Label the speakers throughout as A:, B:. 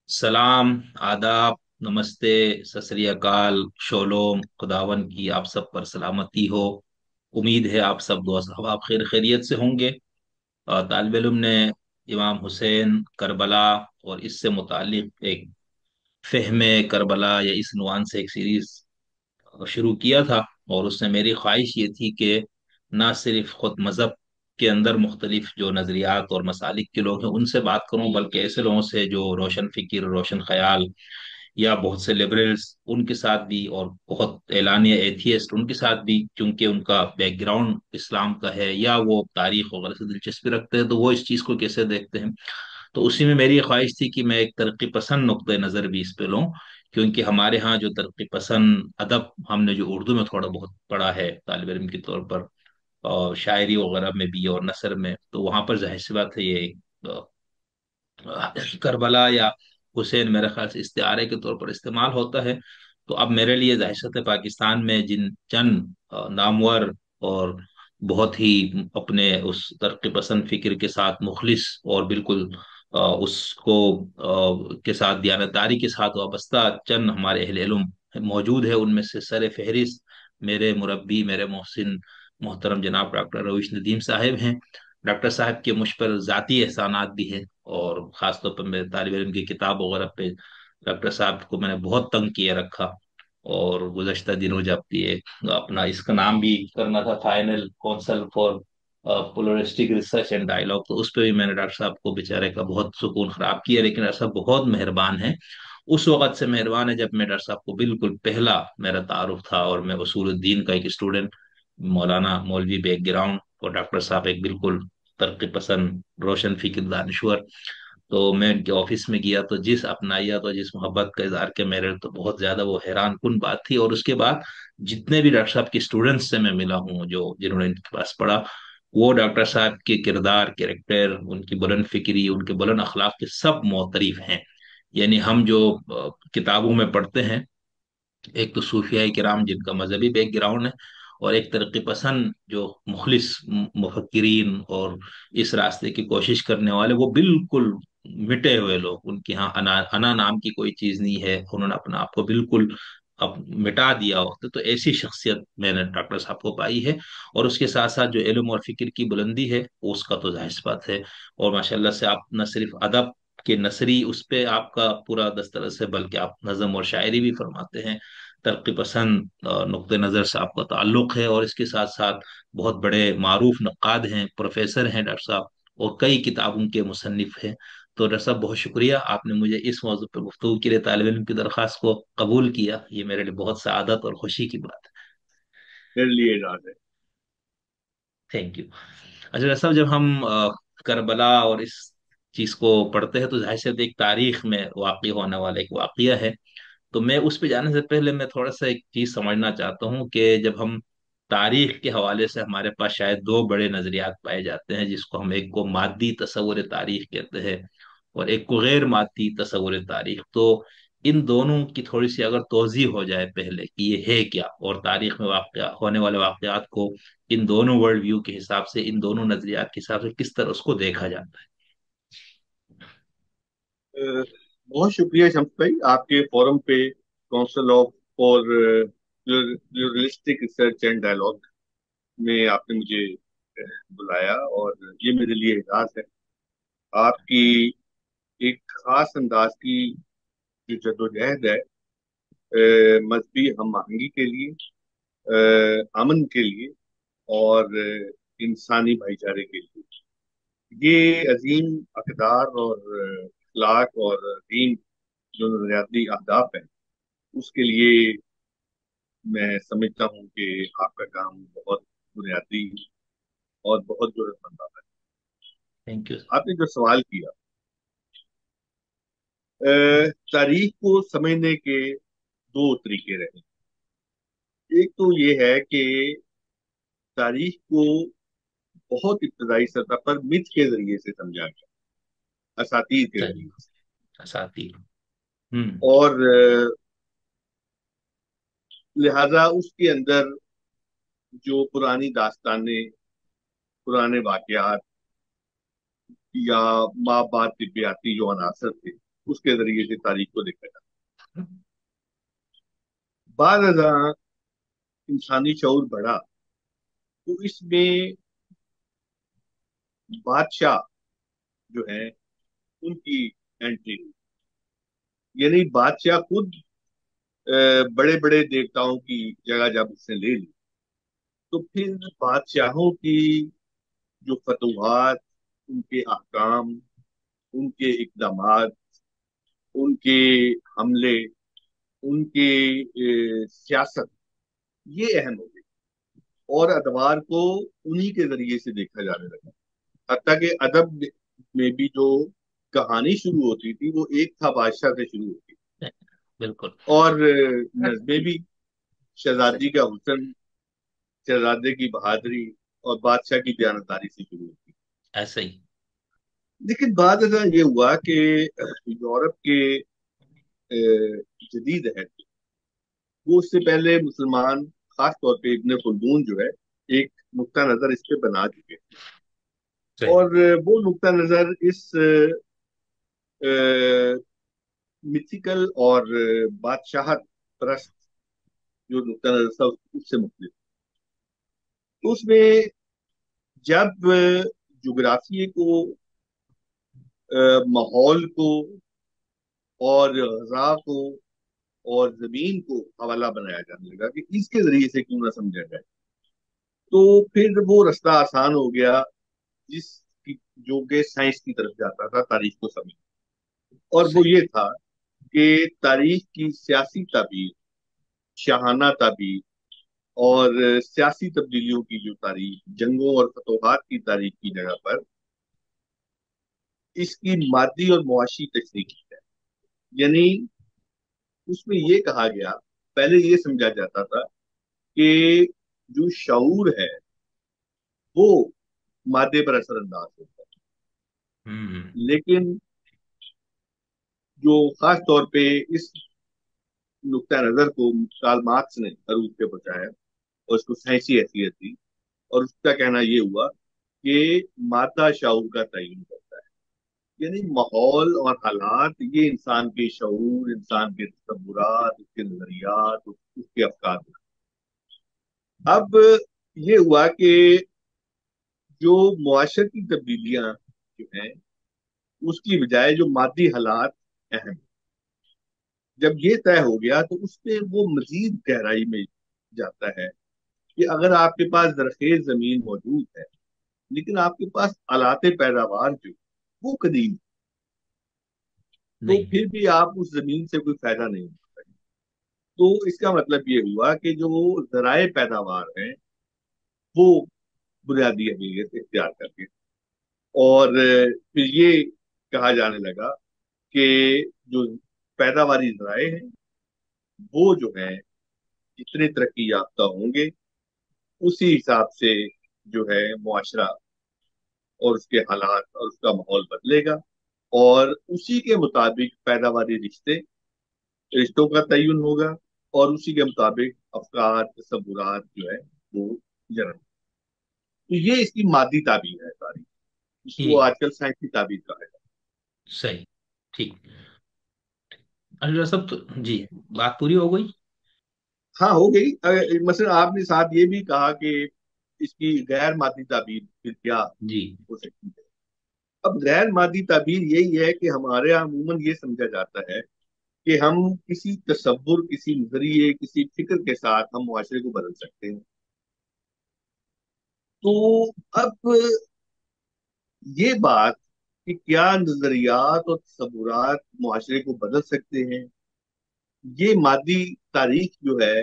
A: सलाम, आदाब, नमस्ते, सत श्री अकाल, शोलोम, खुदावन की आप सब पर सलामती हो। उम्मीद है आप सब दुआ सवाब खैर खैरियत से होंगे। तालिब इल्म ने इमाम हुसैन करबला और इससे मुतालिक एक फ़हमे करबला या इस नुआन से एक सीरीज शुरू किया था। और उसमें मेरी ख्वाहिश ये थी कि ना सिर्फ खुद मज़हब के अंदर मुख्तलिफ जो नज़रियात और मसालिक के लोग हैं उनसे बात करूं, बल्कि ऐसे लोगों से जो रोशन फिक्र, रोशन ख्याल, या बहुत से लिबरल्स उनके साथ भी, और बहुत एलानिया एथियस्ट उनके साथ भी, क्योंकि उनका बैकग्राउंड इस्लाम का है या वो तारीख वगैरह से दिलचस्पी रखते हैं, तो वो इस चीज़ को कैसे देखते हैं। तो उसी में मेरी ख्वाहिश थी कि मैं एक तरक्की पसंद नुक्ते नज़र भी इस पे लूँ, क्योंकि हमारे यहाँ जो तरक्की पसंद अदब हमने जो उर्दू में थोड़ा बहुत पढ़ा है तालिब इल्म के तौर पर, और शायरी वगैरह में भी और नसर में, तो वहां पर जाहिर सी बात है ये करबला या हुसैन मेरे ख्याल से इस्तिआरे के तौर पर इस्तेमाल होता है। तो अब मेरे लिए दहशत पाकिस्तान में जिन चंद नामवर और बहुत ही अपने उस तरक्की पसंद फिक्र के साथ मुखलिस और बिल्कुल उसको के साथ दियानतदारी के साथ वाबस्ता चंद हमारे अहले इल्म मौजूद है, उनमें से सर फहरिस्त मेरे मुरब्बी, मेरे मोहसिन मोहतरम जनाब डॉक्टर रवीश नदीम साहब हैं। डॉक्टर साहब के मुझ पर ज़ाती एहसानात भी हैं, और ख़ासतौर पर मेरे तालिब इल्म की किताब वगैरह पे डॉक्टर साहब को मैंने बहुत तंग किए रखा। और गुज़श्ता दिनों जब ये अपना इसका नाम भी करना था, final council for pluralistic research and dialogue, तो उस पर भी मैंने डॉक्टर साहब को बेचारे का बहुत सुकून खराब किया, लेकिन डॉक्टर साहब बहुत मेहरबान है। उस वक्त से मेहरबान है जब मैं डॉक्टर साहब को बिल्कुल पहला मेरा तारुफ था, और मैं उसूलुद्दीन का एक स्टूडेंट, मौलाना मौलवी बैकग्राउंड, और डॉक्टर साहब एक बिल्कुल तरक्की पसंद रोशन फिक्र दानश्वर। तो मैं उनके ऑफिस में गया तो जिस अपनाइयत और जिस मोहब्बत का इजहार किया, मेरे लिए तो बहुत ज्यादा वो हैरान कुन बात थी। और उसके बाद जितने भी डॉक्टर साहब के स्टूडेंट्स से मैं मिला हूँ जो जिन्होंने इनके पास पढ़ा, वो डॉक्टर साहब के किरदार, कैरेक्टर, उनकी बुलंद फिक्री, उनके बुलंद अखलाक के सब मोतरीफ हैं। यानी हम जो किताबों में पढ़ते हैं, एक तो सूफिया किराम जिनका मजहबी बैकग्राउंड है, और एक तरक्की पसंद जो मुखलिस मुफक्किरीन और इस रास्ते की कोशिश करने वाले, वो बिल्कुल मिटे हुए लोग। उनके यहाँ अना नाम की कोई चीज नहीं है, उन्होंने अपना आप को बिल्कुल अब मिटा दिया होता। तो ऐसी शख्सियत मैंने डॉक्टर साहब को पाई है। और उसके साथ साथ जो इल्म और फिक्र की बुलंदी है उसका तो जाहिर सी बात है। और माशाल्लाह से आप न सिर्फ अदब के नसरी उस पे आपका पूरा दस्तरस है, बल्कि आप नज़म और शायरी भी फरमाते हैं। तरक्की पसंद नुक्ते नज़र से आपका ताल्लुक है, और इसके साथ साथ बहुत बड़े मारूफ नक्काद हैं, प्रोफेसर हैं डॉक्टर साहब, और कई किताबों के मुसन्निफ हैं। तो डॉक्टर साहब बहुत शुक्रिया, आपने मुझे इस मौजू पर गुफ्तगू के लिए तालिब इल्म की दरख्वास्त को कबूल किया। ये मेरे लिए बहुत सआदत और खुशी की बात है।
B: मेरे लिए इजाजत है।
A: Thank you. अच्छा डॉक्टर साहब, जब हम करबला और इस चीज को पढ़ते हैं तो जाहिर सी बात है, एक तारीख में वाक़ई होने वाला एक वाक़या है। तो मैं उस पे जाने से पहले मैं थोड़ा सा एक चीज समझना चाहता हूँ कि जब हम तारीख के हवाले से, हमारे पास शायद दो बड़े नजरियात पाए जाते हैं, जिसको हम, एक को मादी तस्वुर तारीख कहते हैं और एक को गैर मादी तस्वुर तारीख। तो इन दोनों की थोड़ी सी अगर तोज़ी हो जाए पहले कि ये है क्या, और तारीख में वाक़या होने वाले वाक़यात को इन दोनों वर्ल्ड व्यू के हिसाब से, इन दोनों नजरियात के हिसाब से किस तरह उसको देखा जाता
B: अ, बहुत शुक्रिया शम्स भाई, आपके फोरम पे council of for pluralistic research and dialogue में आपने मुझे बुलाया, और ये मेरे लिए एहसास है। आपकी एक खास अंदाज की जो जद्दोजहद है मजहबी हम आहंगी के लिए, अमन के लिए, और इंसानी भाईचारे के लिए, ये अजीम अकदार और अखलाक और दीन जो नजरियाती अहदाफ है, उसके लिए मैं समझता हूँ कि आपका काम बहुत बुनियादी और बहुत जरूरतमंद है।
A: है। Thank you.
B: आपने जो सवाल किया, तारीख को समझने के दो तरीके रहे। एक तो ये है कि तारीख को बहुत इब्तदाई सतह पर मिथ के जरिए से समझा गया, असातीर के
A: सही।
B: जरिए से।
A: असातीर। हम्म।
B: और लिहाजा उसके अंदर जो पुरानी दास्तानें, पुराने वाकयात या माँ बाप तिबियाती जो अनासर थे, उसके जरिए से तारीख को देखा जाता है। बाद अज़ां इंसानी शऊर बढ़ा तो इसमें बादशाह जो है उनकी एंट्री हुई। यानी बादशाह खुद बड़े बड़े देवताओं की जगह जब उसने ले ली, तो फिर बादशाहों की जो फतवाहत, उनके अहकाम, उनके इकदामात, उनके हमले, उनके सियासत, ये अहम हो गई और अदवार को उन्हीं के जरिए से देखा जाने लगा। हत्ता कि अदब में भी जो कहानी शुरू होती थी वो एक था बादशाह से शुरू होती थी,
A: बिल्कुल।
B: और नज़्में भी शहजादी का हुस्न, शहजादे की बहादुरी और बादशाह की बयानतदारी से शुरू होती थी।
A: ऐसे ही।
B: लेकिन बाद ऐसा ये हुआ कि यूरोप के जदीद अहद, वो उससे पहले मुसलमान, खास तौर पे इब्ने खुल्दून जो है, एक नुक्ता नजर इस पे बना चुके हैं।
A: सही।
B: और वो नुक्ता नजर इस मिथिकल और बादशाहत परस्त जो नुक्ता नजर था उससे मुख्तलिफ। तो उसमें जब जोग्राफिए को, माहौल को और गज़ा को और जमीन को हवाला बनाया जाने लगा कि इसके जरिए से क्यों ना समझा जाए, तो फिर वो रास्ता आसान हो गया जिस जो कि साइंस की तरफ जाता था तारीख को समझ। और वो
A: सही।
B: ये था कि तारीख की सियासी ताबीर, शाहाना ताबीर और सियासी तब्दीलियों की जो तारीख, जंगों और फतोहात की तारीख की जगह पर इसकी मादी और मुआशी तशरीह की है। यानी उसमें ये कहा गया, पहले ये समझा जाता था कि जो शऊर है वो मादे पर असरअंदाज होता है।
A: हम्म।
B: लेकिन जो खास तौर पे इस नुक्ता नजर को कार्ल मार्क्स ने अरूज पे पहुंचाया और उसको साइंसी हैसियत दी, और उसका कहना ये हुआ कि मादा शऊर का तयन करता है। यानी माहौल और हालात ये इंसान के शऊर, इंसान के तसव्वुरात, उसके नजरियात, उसके अफकार। अब ये हुआ कि जो मुआशरती तब्दीलियां जो हैं उसकी बजाय जो मादी हालात अहम। जब ये तय हो गया तो उसमें वो मजीद गहराई में जाता है कि अगर आपके पास जरखेज जमीन मौजूद है लेकिन आपके पास आलाते पैदावार जो वो कदीम, तो
A: नहीं है।
B: फिर भी आप उस जमीन से कोई फायदा नहीं उठा सकते। तो इसका मतलब ये हुआ कि जो जराए पैदावार हैं वो बुनियादी अहमियत इख्तियार कर गए। और फिर ये कहा जाने लगा कि जो पैदावारी जराए हैं वो जो है जितने तरक्की याफ्ता होंगे उसी हिसाब से जो है मुआशरा और उसके हालात और उसका माहौल बदलेगा, और उसी के मुताबिक पैदावारी रिश्तों का तयन होगा, और उसी के मुताबिक अफकार तसव्वुरात जो है वो जन्म। तो ये इसकी मादी ताबीर है सारी, इसको
A: ये
B: आजकल साइंसी ताबीर कहा है।
A: सही। ठीक। अल्लाह सब तो जी, बात पूरी हो गई।
B: हाँ हो गई। मसलन आपने साथ ये भी कहा कि इसकी गैर मादी ताबीर फिर क्या
A: जी।
B: हो सकती है। अब गैर मादी ताबीर यही है कि हमारे यहाँ अमूमन ये समझा जाता है कि हम किसी तसव्वुर, किसी नजरिए, किसी फिक्र के साथ हम मुआशरे को बदल सकते हैं। तो अब ये बात कि क्या नजरियात और तसव्वुरात मुआशरे को बदल सकते हैं, ये मादी तारीख जो है,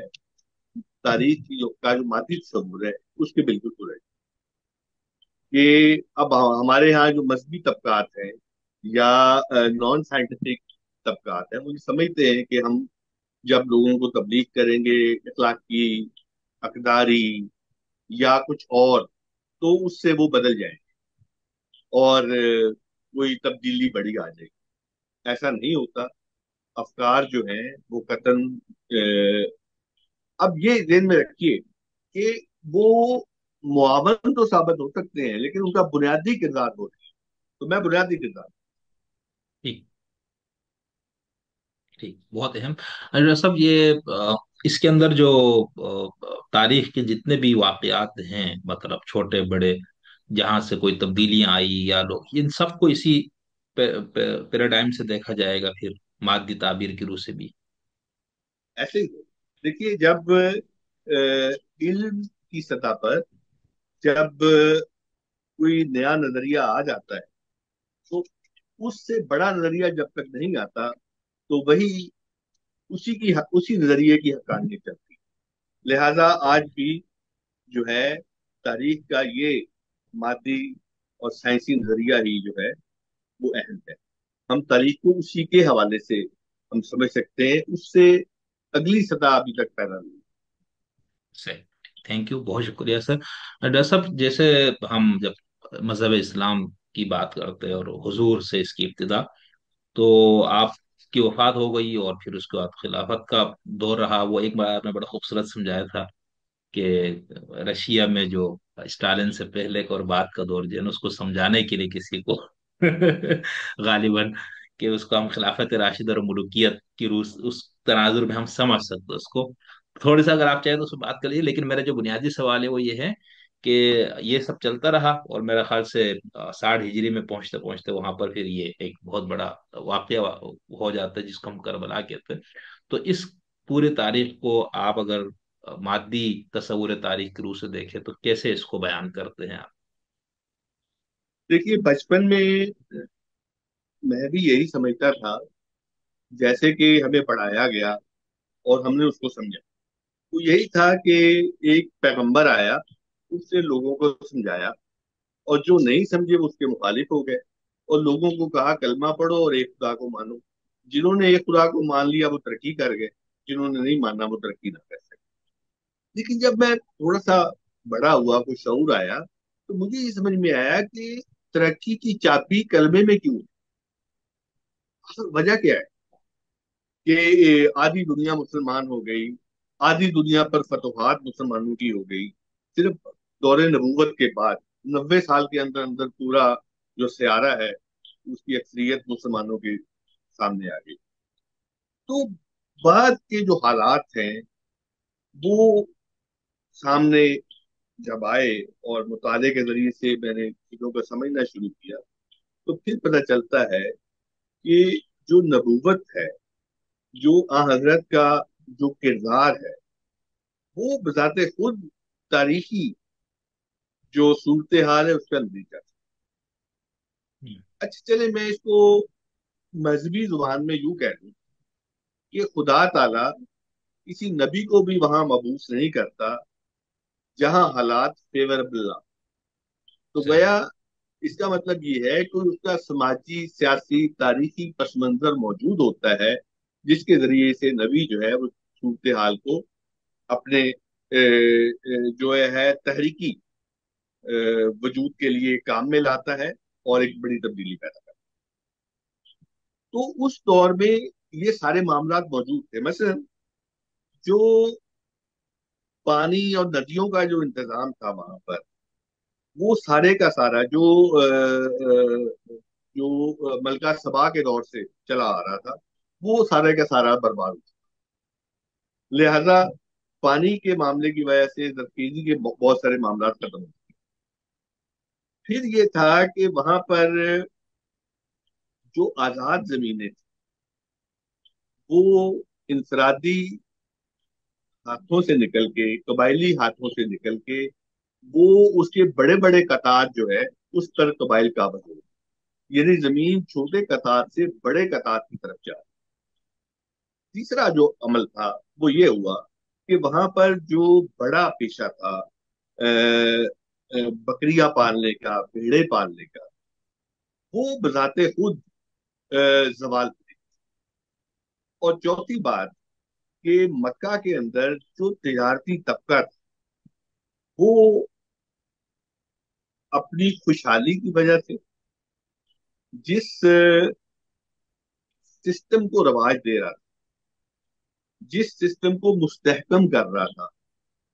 B: तारीख की जो का जो मादी तस्वुर है उसके बिल्कुल पूरा है। कि अब हमारे यहाँ जो मजहबी तबकात हैं या नॉन साइंटिफिक तबकात हैं, वो ये समझते हैं कि हम जब लोगों को तबलीग करेंगे इखलाक की, अकदारी या कुछ और, तो उससे वो बदल जाएंगे और कोई तब्दीली बड़ी आ जाएगी। ऐसा नहीं होता। अफकार जो है वो कतन अब ये ध्यान में रखिए कि वो मुआवन तो साबित हो सकते हैं लेकिन उनका बुनियादी किरदार वो नहीं। तो मैं बुनियादी किरदार,
A: ठीक। ठीक, बहुत अहम। और सब ये इसके अंदर जो तारीख के जितने भी वाकयात हैं, मतलब छोटे बड़े, जहां से कोई तब्दीलियां आई या लोग, इन सबको इसी पैराडाइम से देखा जाएगा फिर, मादी ताबीर की रूह से भी।
B: ऐसे ही देखिए, जब इल्म की सतह पर जब कोई नया नजरिया आ जाता है, तो उससे बड़ा नजरिया जब तक नहीं आता, तो वही उसी नजरिए की हक्कानियत चलती है। लिहाजा आज भी जो है, तारीख का ये मादी और साइंसी नजरिया ही जो है वो अहम है। हम तारीख को उसी के हवाले से हम समझ सकते हैं, उससे अगली सतह अभी तक पैदा नहीं।
A: सही। थैंक यू, बहुत शुक्रिया सर। डॉक्टर साहब, जैसे हम जब मजहब इस्लाम की बात करते हैं और हुजूर से इसकी इब्तिदा, तो आपकी वफात हो गई और फिर उसके बाद खिलाफत का दौर रहा। वो एक बार आपने बड़ा खूबसूरत समझाया था कि रशिया में जो स्टालिन से पहले का और बाद का दौर जो है ना, उसको समझाने के लिए किसी को गालिबन, कि उसको हम खिलाफत राशिद और मुल्कियत की रूस उस तनाजुर में हम समझ सकते हैं उसको। थोड़ी सा अगर आप चाहें तो उससे बात कर लीजिए, लेकिन मेरा जो बुनियादी सवाल है वो ये है कि ये सब चलता रहा और मेरा ख्याल से 60 हिजरी में पहुंचते पहुंचते वहां पर फिर ये एक बहुत बड़ा वाकया हो जाता है जिसको हम करबला कहते हैं। तो इस पूरे तारीख को आप अगर मादी तस्वुर तारीख की रूह से देखें तो कैसे इसको बयान करते हैं आप?
B: देखिए, बचपन में मैं भी यही समझता था, जैसे कि हमें पढ़ाया गया और हमने उसको समझा। तो यही था कि एक पैगंबर आया, उसने लोगों को समझाया, और जो नहीं समझे वो उसके मुखालिफ हो गए, और लोगों को कहा कलमा पढ़ो और एक खुदा को मानो। जिन्होंने एक खुदा को मान लिया वो तरक्की कर गए, जिन्होंने नहीं माना वो तरक्की ना कर सके। लेकिन जब मैं थोड़ा सा बड़ा हुआ, कुछ शऊर आया, तो मुझे ये समझ में आया कि तरक्की की चाबी कलमे में क्यों है? असल वजह क्या है कि आधी दुनिया मुसलमान हो गई, आधी दुनिया पर फतवाहत मुसलमानों की हो गई, सिर्फ दौरे नबूवत के बाद 90 साल के अंदर अंदर पूरा जो सयारा है उसकी अक्सरियत मुसलमानों के सामने आ गई। तो बाद के जो हालात हैं वो सामने जब आए और मुताले के जरिए से मैंने चीजों को समझना शुरू किया, तो फिर पता चलता है कि जो नबूवत है, जो आ हजरत का जो किरदार है, वो बजाते खुद तारीखी जो सूरत हाल है उसका नतीजा है।
A: हम्म।
B: अच्छा, चले मैं इसको मजहबी जुबान में यूं कह दूं कि खुदा ताला किसी नबी को भी वहां मबूस नहीं करता जहां हालात फेवरेबल ना। तो
A: सही।
B: गया, इसका मतलब ये है कि उसका समाजी, सियासी, तारीखी पस मंजर मौजूद होता है, जिसके जरिए से नबी जो है वो सूरत हाल को अपने जो है तहरीकी वजूद के लिए काम में लाता है और एक बड़ी तब्दीली पैदा करता है। तो उस दौर में ये सारे मामला मौजूद थे। मसलन जो पानी और नदियों का जो इंतजाम था वहां पर, वो सारे का सारा जो मलका सबा के दौर से चला आ रहा था, वो सारे का सारा बर्बाद हो चुका। लिहाजा पानी के मामले की वजह से जरकीजी के बहुत सारे मामला खत्म हो। फिर ये था कि वहां पर जो आजाद जमीनें थी, वो इंफरादी हाथों से निकल के, कबायली हाथों से निकल के, वो उसके बड़े बड़े कतार जो है उस पर कबाइल काबज हो गए। यानी जमीन छोटे कतार से बड़े कतार की तरफ जा रही। तीसरा जो अमल था वो ये हुआ कि वहां पर जो बड़ा पेशा था, बकरियां पालने का, भेड़े पालने का, वो बजाते खुद जवाल थे। और चौथी बात कि मक्का के अंदर जो तजारती तबका था, वो अपनी खुशहाली की वजह से जिस सिस्टम को रवाज दे रहा था, जिस सिस्टम को मुस्तहकम कर रहा था,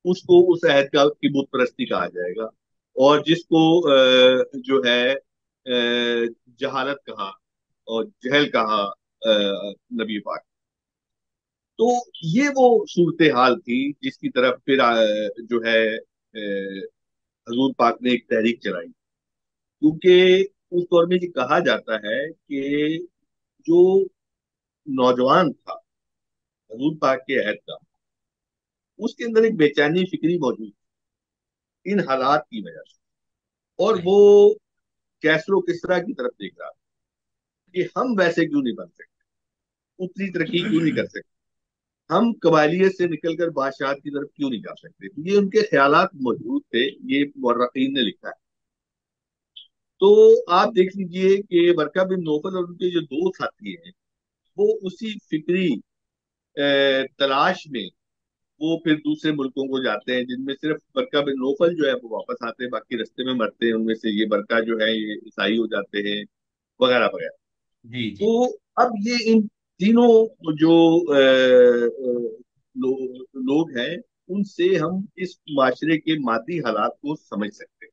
B: उसको उस अहद का की बुत परस्ती कहा जाएगा। और जिसको जो है जहालत कहा और जहल कहा नबी पाक। تو یہ وہ صورت حال تھی جس کی طرف پھر جو ہے حضور پاک نے ایک تحریک چلائی، کیونکہ اس دور میں یہ کہا جاتا ہے کہ جو نوجوان تھا حضور پاک کے عہد کا، اس کے اندر ایک بے چینی فکری موجود تھی ان حالات کی وجہ سے، اور
A: صحیح۔
B: وہ کیسر و کسرا کی طرف دیکھ رہا تھا کہ ہم ویسے کیوں نہیں بن سکتے، اتنی ترقی کیوں نہیں کر سکتے، ہم قبائلیت سے نکل کر بادشاہت کی طرف کیوں نہیں جا سکتے. تو یہ ان کے خیالات موجود تھے، یہ مورخین نے لکھا ہے. تو آپ دیکھ لیجئے کہ ورقہ بن نوفل اور ان کے جو دو ساتھی ہیں وہ اسی فکری تلاش میں وہ پھر دوسرے ملکوں کو جاتے ہیں، جن میں صرف برقہ بن نوفل جو ہے وہ واپس آتے ہیں، باقی رستے میں مرتے ہیں. ان میں سے یہ برقہ جو ہے یہ عیسائی ہو جاتے ہیں، وغیرہ وغیرہ.
A: جی جی۔
B: تو اب یہ ان تینوں جو لوگ ہیں، ان سے ہم اس معاشرے کے مادی حالات کو سمجھ سکتے ہیں.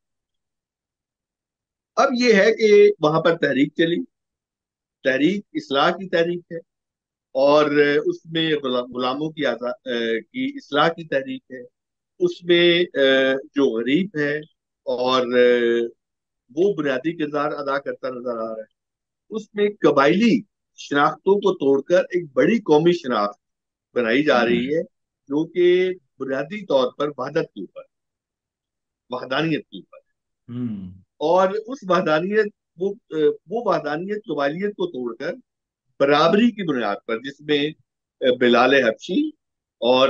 B: اب یہ ہے کہ وہاں پر تحریک چلی، تحریک اصلاح کی تحریک ہے، اور اس میں غلاموں کی اصلاح کی تحریک ہے. اس میں جو غریب ہے اور وہ بنیادی کردار ادا کرتا نظر آ رہا ہے. اس میں قبائلی شناختوں کو توڑ کر ایک بڑی قومی شناخت بنائی جا
A: ہوں
B: رہی ہے، جو کہ بنیادی طور پر وحدت کے اوپر، وحدانیت کے اوپر.
A: ہوں
B: اور اس وحدانیت وہ وحدانیت قبائلیت کو توڑ کر برابری کی بنیاد پر، جس میں بلال حبشی اور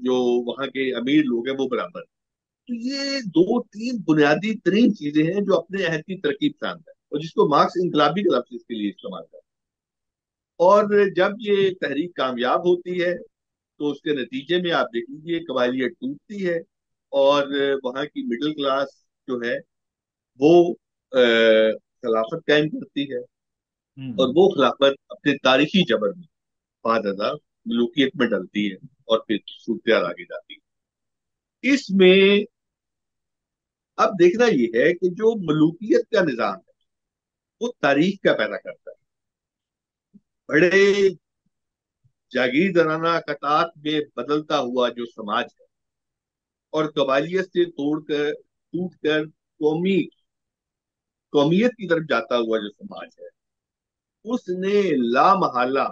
B: جو وہاں کے امیر لوگ ہیں وہ برابر. تو یہ دو تین بنیادی ترین چیزیں ہیں جو اپنے عہد کی ترکیب پسند ہے، اور جس کو مارکس انقلابی کا لفظ اس کے لیے استعمال کرتا ہے. اور جب یہ تحریک کامیاب ہوتی ہے تو اس کے نتیجے میں آپ دیکھ لیجیے قبائلیت ٹوٹتی ہے، اور وہاں کی مڈل کلاس جو ہے وہ خلافت قائم کرتی ہے. اور
A: ہوں۔
B: وہ خلافت اپنے تاریخی جبر میں بعد ازاں ملوکیت میں ڈلتی ہے، اور پھر صورتحال آگے جاتی ہے. اس میں اب دیکھنا یہ ہے کہ جو ملوکیت کا نظام ہے وہ تاریخ کا پیدا کرتا ہے. بڑے جاگیردارانہ قطعات میں بدلتا ہوا جو سماج ہے، اور قبائلیت سے ٹوٹ کر قومیت کی طرف جاتا ہوا جو سماج ہے، اس نے لا محالہ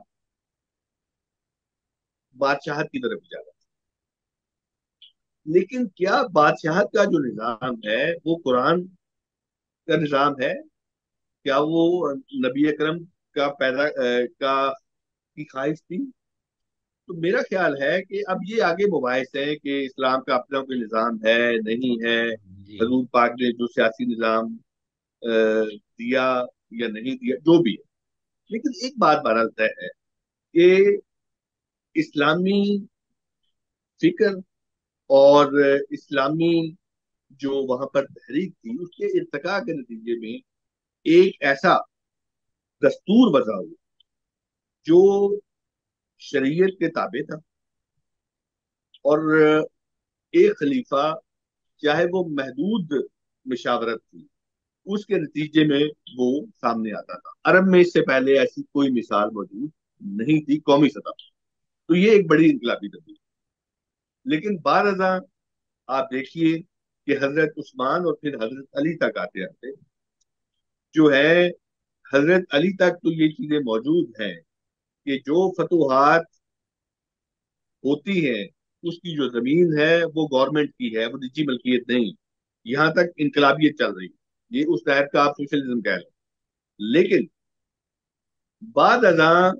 B: بادشاہت کی طرف جانا. لیکن کیا بادشاہت کا جو نظام ہے وہ قرآن کا نظام ہے؟ کیا وہ نبی اکرم کا کا کی خواہش تھی؟ تو میرا خیال ہے کہ اب یہ آگے مباحث ہے کہ اسلام کا اپنا کوئی نظام ہے نہیں ہے،
A: جی
B: حضور پاک نے جو سیاسی نظام دیا یا نہیں دیا جو بھی ہے. لیکن ایک بات بہرحال طے ہے کہ اسلامی فکر اور اسلامی جو وہاں پر تحریک تھی اس کے ارتقاء کے نتیجے میں ایک ایسا دستور وضع ہوا جو شریعت کے تابع تھا. اور ایک خلیفہ چاہے وہ محدود مشاورت تھی، اس کے نتیجے میں وہ سامنے آتا تھا. عرب میں اس سے پہلے ایسی کوئی مثال موجود نہیں تھی قومی سطح پر. تو یہ ایک بڑی انقلابی تبدیلی. لیکن بعد ازاں آپ دیکھیے کہ حضرت عثمان اور پھر حضرت علی تک آتے آتے جو ہے، حضرت علی تک تو یہ چیزیں موجود ہیں کہ جو فتوحات ہوتی ہیں اس کی جو زمین ہے وہ گورنمنٹ کی ہے، وہ نجی ملکیت نہیں. یہاں تک انقلابیت چل رہی ہے، یہ اس طرح کا آپ سوشلزم کہہ لیں. لیکن بعد ازاں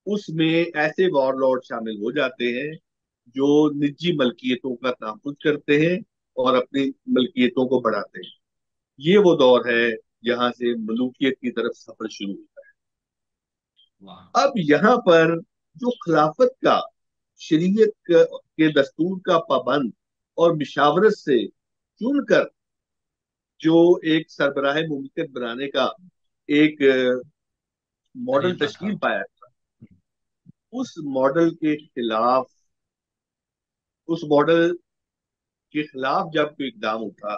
B: اس میں ایسے وار لارڈ شامل ہو جاتے ہیں جو نجی ملکیتوں کا تحفظ کرتے ہیں اور اپنی ملکیتوں کو بڑھاتے ہیں. یہ وہ دور ہے جہاں سے ملوکیت کی طرف سفر شروع ہوتا ہے.
A: واہ۔
B: اب یہاں پر جو خلافت کا شریعت کے دستور کا پابند اور مشاورت سے چن کر جو ایک سربراہ مملکت بنانے کا ایک ماڈل
A: طریقہ تھا۔
B: تشکیل پایا تھا، اس ماڈل کے خلاف، اس ماڈل کے خلاف جب کوئی اقدام اٹھا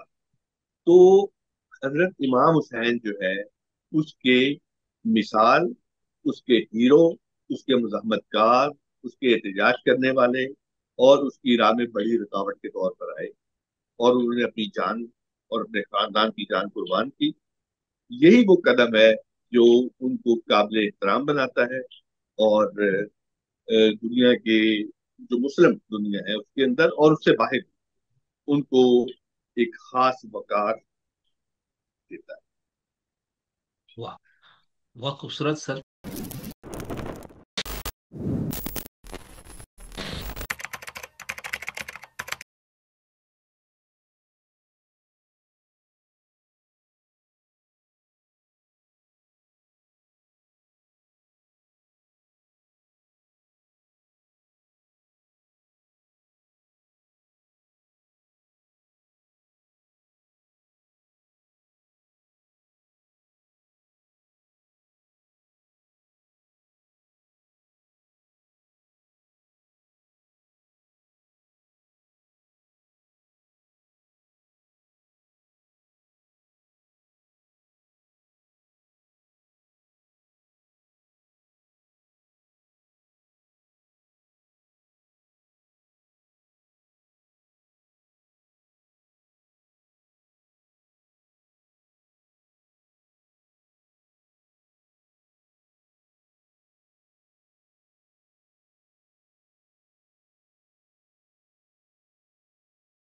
B: تو حضرت امام حسین جو ہے اس کے مثال، اس کے ہیرو، اس کے مزاحمت کار، اس کے احتجاج کرنے والے اور اس کی راہ میں بڑی رکاوٹ کے طور پر آئے، اور انہوں نے اپنی جان اور اپنے خاندان کی جان قربان کی۔ یہی وہ قدم ہے جو ان کو قابل احترام بناتا ہے، اور دنیا کے جو مسلم دنیا ہے اس کے اندر اور اس سے باہر ان کو ایک خاص وقار دیتا ہے۔
A: واہ، بہت خوبصورت سر۔